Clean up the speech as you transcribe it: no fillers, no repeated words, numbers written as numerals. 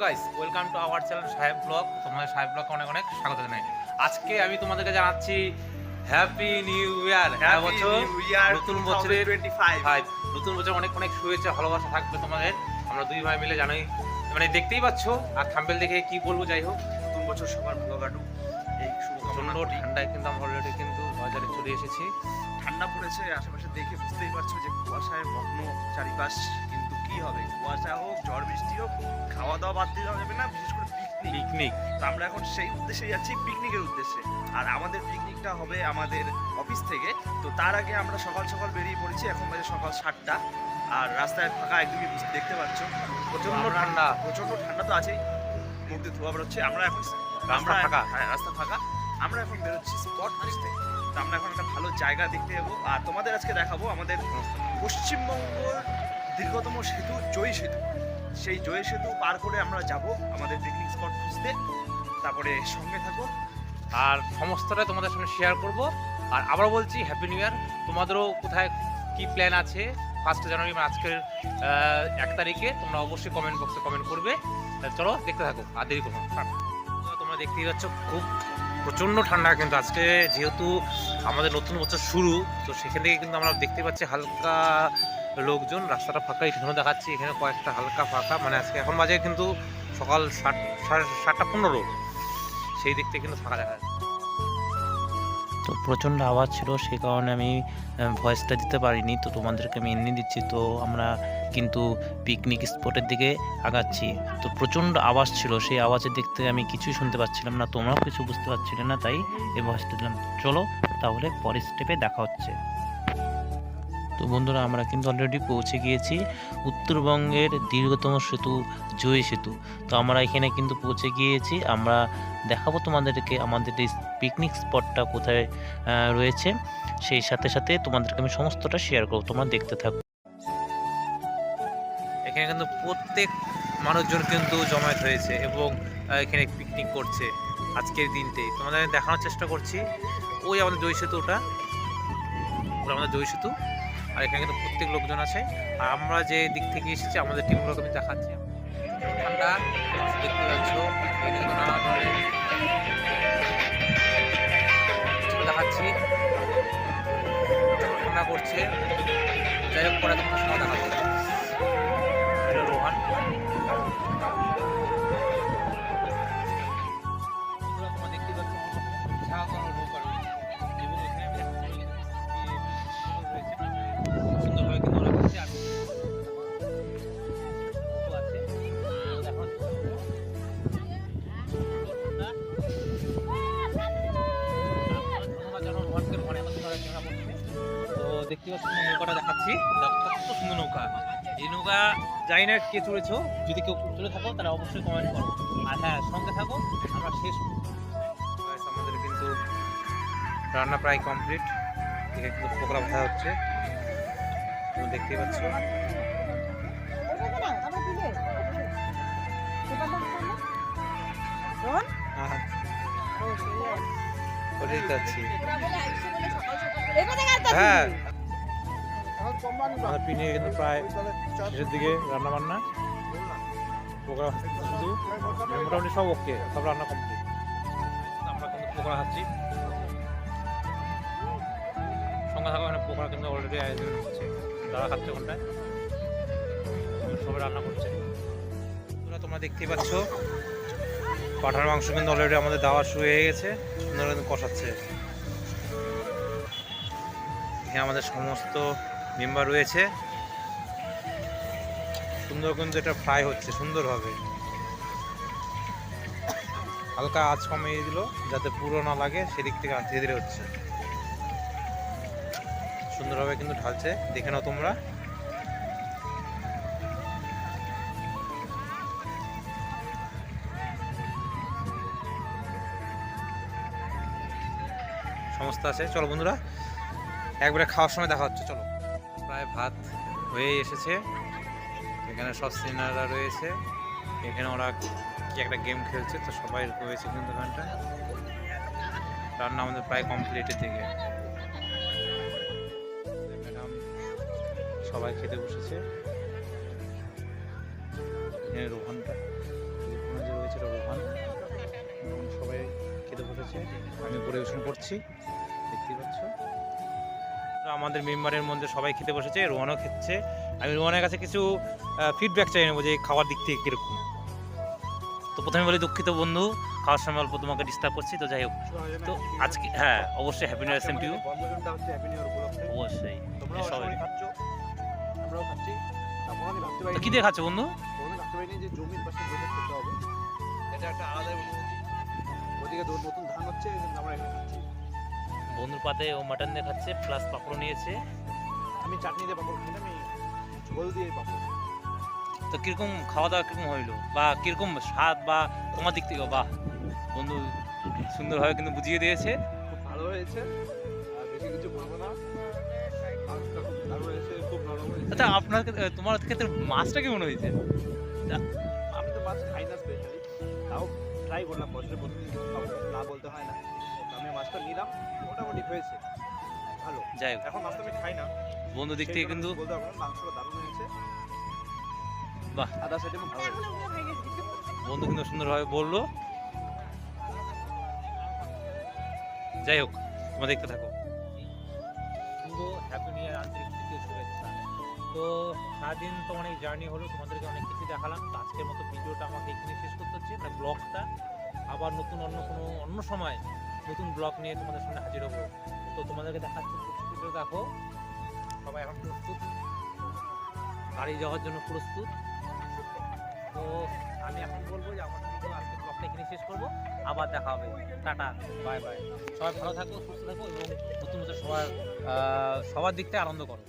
Guys, welcome to our channel সাহেব blog. তোমাদের সাহেব ব্লগকে অনেক অনেক স্বাগত জানাই। আজকে আমি তোমাদেরকে জানাচ্ছি হ্যাপি নিউ ইয়ার। নতুন বছরের 25 নতুন বছর অনেক অনেক শুভেচ্ছা, ভালোবাসা থাকবে তোমাদের। আমরা দুই ভাই মিলে জানোই, মানে দেখতেই পাচ্ছ, আর থাম্বেল দেখে কি বলবো, যাই হোক নতুন বছর সবার ভালো কাটুক এই শুভকামনা। ঠান্ডায় কিন্তু আমরা অলরেডি কিন্তু বাজারে চলে এসেছি। ঠান্ডা পড়েছে, আশেপাশে দেখে বুঝতেই পারছো যে কুয়াশায় মগ্ন চারিপাশ। কিন্তু কি হবে, কুয়াশা হোক ঝড় বৃষ্টি হোক, খাওয়া দাওয়া বাদ দিয়ে যাবে না, বিশেষ করে পিকনিক। তো আমরা এখন সেই উদ্দেশ্যে যাচ্ছি, পিকনিকের উদ্দেশ্যে। আর আমাদের পিকনিকটা হবে আমাদের অফিস থেকে। তো তার আগে আমরা সকাল সকাল বেরিয়ে পড়েছি। এখন বাজে সকাল 7টা, আর রাস্তায় ফাঁকা একদমই দেখতে পাচ্ছ। প্রচন্ড ঠান্ডা তো আছেই, মুখ দিয়ে ধোয়া বেরোচ্ছে। আমরা এখন রাস্তা ফাঁকা। রাস্তা ফাঁকা। আমরা এখন বেরোচ্ছি স্পট খুঁজতে। তো আমরা এখন একটা ভালো জায়গা দেখতে যাবো, আর তোমাদের আজকে দেখাবো আমাদের পশ্চিমবঙ্গের দীর্ঘতম সেতু, জয়ী সেতু। সেই জয়ী সেতু পার করে আমরা যাব আমাদের পিকনিক স্পট খুঁজতে। তারপরে সঙ্গে থাকো, আর সমস্তটা তোমাদের সঙ্গে শেয়ার করব। আর আবার বলছি হ্যাপি নিউ ইয়ার। তোমাদেরও কোথায় কি প্ল্যান আছে 1 জানুয়ারি, মানে আজকের 1 তারিখে, তোমরা অবশ্যই কমেন্ট বক্সে কমেন্ট করবে। চলো দেখতে থাকো, আর দেরি করো। তোমরা দেখতেই পাচ্ছ খুব প্রচণ্ড ঠান্ডা কিন্তু আজকে, যেহেতু আমাদের নতুন বছর শুরু, তো সেখান থেকে কিন্তু আমরা দেখতে পাচ্ছি হালকা লোকজন, রাস্তাটা ফাঁকা এখানেও দেখাচ্ছি, এখানে কয়েকটা হালকা ফাঁকা। মানে আজকে এখন বাজে কিন্তু সকাল 7:15, সেই দিক থেকে কিন্তু ফাঁকা দেখা যাচ্ছে। তো প্রচণ্ড আওয়াজ ছিল, সেই কারণে আমি ভয়েসটা দিতে পারিনি, তো তোমাদেরকে আমি এমনি দিচ্ছি। তো আমরা কিন্তু পিকনিক স্পটের দিকে আগাচ্ছি। তো প্রচণ্ড আওয়াজ ছিল, সেই আওয়াজের দিক থেকে আমি কিছুই শুনতে পাচ্ছিলাম না, তোমরাও কিছু বুঝতে পারছিলে না, তাই এই ভয়েসটা দিলাম। চলো তাহলে পরের স্টেপে দেখা হচ্ছে। তো বন্ধুরা, আমরা কিন্তু অলরেডি পৌঁছে গিয়েছি উত্তরবঙ্গের দীর্ঘতম সেতু, জয়ী সেতু। তো আমরা এখানে কিন্তু পৌঁছে গিয়েছি। আমরা দেখাবো তোমাদেরকে আমাদের এই পিকনিক স্পটটা কোথায় রয়েছে, সেই সাথে সাথে তোমাদেরকে আমি সমস্তটা শেয়ার করবো, তোমরা দেখতে থাকো। এখানে কিন্তু প্রত্যেক মানুষজন কিন্তু জমায়েত হয়েছে এবং এখানে পিকনিক করছে আজকের দিনতে। তোমাদের দেখানোর চেষ্টা করছি। ওই আমাদের জয়ী সেতুটা, ওটা আমাদের জয়ী সেতু। আর এখানে কিন্তু প্রত্যেক লোকজন আছে। আর আমরা যে দিক থেকে এসেছি, আমাদের টিমগুলোকে আমি দেখাচ্ছি। ঠান্ডা দেখতে পাচ্ছ, এখানে কিন্তু নানা ধরনের দেখাচ্ছি, ঠান্ডা করছে। যাই হোক, পরে তোমার সঙ্গে দেখাচ্ছি। রোহান, তোমরা দেখতে পাচ্ছ বিশাল কোনো নৌকা রয়েছে, এবং এখানে সুন্দরভাবে কিন্তু ওরা করছে। আর আছে এখন তো দেখতে পাচ্ছি নৌকাটা দেখাচ্ছি। কত সুন্দর নৌকা! এই নৌকা জানি না কে চড়েছো, যদি কেউ চলে থাকো তাহলে অবশ্যই কমেন্ট করো। আর হ্যাঁ, সঙ্গে থাকো, আমরা শেষ। আমাদের কিন্তু রান্না প্রায় কমপ্লিট। এখানে কিন্তু পোকরা ভাজা হচ্ছে, তুমি দেখতেই পাচ্ছ। হ্যাঁ, আমাদের পিকনিক কিন্তু প্রায় শেষের দিকে। রান্না বান্না পোকরা শুধু মোটামুটি সব ওকে, সব রান্না কমপ্লিট। আমরা কিন্তু পোকরা খাচ্ছি, সঙ্গে থাকা মানে পোকরা কিন্তু অলরেডি আয়োজন হচ্ছে, দাদা খাচ্ছে ওখানটায়, সবাই রান্না করছে। তোমরা দেখতেই পাচ্ছ পাঠার মাংস কিন্তু অলরেডি আমাদের দেওয়া শুরু হয়ে গেছে, সুন্দর কিন্তু কষাচ্ছে। এখানে আমাদের সমস্ত মেম্বার রয়েছে, সুন্দর কিন্তু এটা ফ্রাই হচ্ছে সুন্দরভাবে। হালকা আঁচ কমিয়ে দিল যাতে পুরো না লাগে, সেদিক থেকে ধীরে ধীরে হচ্ছে, সুন্দরভাবে কিন্তু ঢালছে। দেখে নাও তোমরা। সমস্ত আছে। চলো বন্ধুরা, একবারে খাওয়ার সময় দেখা হচ্ছে। চলো, প্রায় ভাত হয়ে এসেছে। এখানে সব সিনিয়ররা রয়েছে, এখানে ওরা কি একটা গেম খেলছে, তো সবাই রয়েছে কিন্তু এখানটা। রান্না আমাদের প্রায় কমপ্লিটের দিকে। ম্যাডাম সবাই খেতে বসেছে। এখানে রোহানটা আমি পরিবেশন করছি, দেখতে পাচ্ছ। আমাদের মেম্বারের মধ্যে সবাই খেতে বসেছে, রোহানও খেচ্ছে। আমি রোহানের কাছে কিছু ফিডব্যাক চাই নেবো যে খাওয়ার দিক থেকে কীরকম। তো প্রথমে বলি দুঃখিত বন্ধু, খাওয়ার সময় অল্প তোমাকে ডিস্টার্ব করছি। তো যাই হোক, তো আজকে হ্যাঁ অবশ্যই happy new year same to you. বনভোজনটা হচ্ছে হ্যাপি নিউ ইয়ার উপলক্ষে। অবশ্যই তোমরাও সবাই। সবাই খাচ্ছো, আমরাও খাচ্ছি। তারপর আমি ভাবতে তো পারিনি, কী দিয়ে খাচ্ছ বন্ধু? প্রথমে ভাবতে পারিনি যে জমির পাশে বসে খেতে হবে। এটা একটা আলাদা অনুভূতি। ওদিকে নতুন ধান হচ্ছে, এই জন্য আমরা এখানে খাচ্ছি। বন্ধুর পাতে ও মাটন দিয়ে খাচ্ছে, প্লাস পাঁপড় নিয়েছে। আমি চাটনি দিয়ে পাপড় খাই না, আমি ঝোল দিয়ে পাপড়। তো কিরকম খাওয়া দাওয়া কিরকম হইলো, বা কিরকম স্বাদ, বা তোমার দিক থেকে? বাহ, বন্ধু সুন্দরভাবে কিন্তু বুঝিয়ে দিয়েছে। খুব ভালো হয়েছে, আর বেশি কিছু বলবো না। মাছটা খুব ভালো হয়েছে, খুব নরম হয়েছে। আচ্ছা, আপনার তোমার ক্ষেত্রে মাছটা কেমন হয়েছে? আমি তো মাছ খাই না স্পেশালি, তাও ট্রাই করলাম, বছরে প্রথম কিছু খাবো, না বলতে হয় না। আমি মাছটা নিলাম, মোটামুটি হয়েছে ভালো। যাই হোক, এখন মাছটা আমি খাই না, বন্ধু দিক থেকে কিন্তু বলতে পারবো না, মাংসটা দারুণ হয়েছে। বাহ, আদা সাইডে খুব ভালো হয়েছে। বন্ধু কিন্তু সুন্দরভাবে বললো। যাই হোক, তোমরা দেখতে থাকো। শুভ হ্যাপি নিউ ইয়ার, আন্তরিক তৃতীয় শুভেচ্ছা। তো সারাদিন তো অনেক জার্নি হলো, তোমাদেরকে অনেক কিছু দেখালাম। তো আজকের মতো ভিডিওটা আমাকে এখানে শেষ করতে হচ্ছে, মানে ব্লগটা। আবার নতুন অন্য সময় নতুন ব্লগ নিয়ে তোমাদের সামনে হাজির হবো। তো তোমাদেরকে দেখাচ্ছি, প্রস্তুতিটা দেখো। সবাই এখন প্রস্তুত, বাড়ি যাওয়ার জন্য প্রস্তুত। তো আমি এখন বলবো যে আমাদের ভিডিও আজকের ব্লগটা এখানে শেষ করবো। আবার দেখা হবে, টাটা, বাই বাই। সবাই ভালো থাকো, সুস্থ থাকো, এবং নতুন সবার দিকটা আনন্দ করো।